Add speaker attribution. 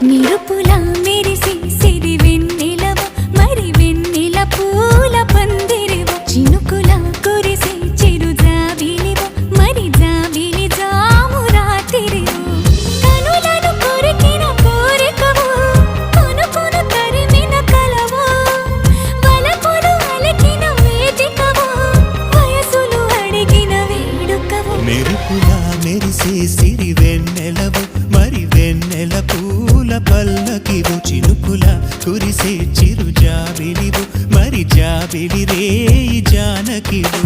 Speaker 1: నిరుపుల మెరిసి సిరి వెన్నెలవ మరి వెన్నెల పూల పందిరివ చినుకుల కురిసి చిరు జాబిలివ మరి జాబిలి జాము రాతిరివ కనులను కొరికిన కోరికవు కొనుకొను తరిమిన కలవు వలపులు అలికిన వేదికవు వయసులు అడిగిన వేడుకవు
Speaker 2: మెరుపుల మెరిసే సిరి వెన్నెలవు మరి వెన్నెల పూల పల్లకివు చినుకుల కురిసే చిరు జాబిలివు మరి జాబిలి రేయి జానకివు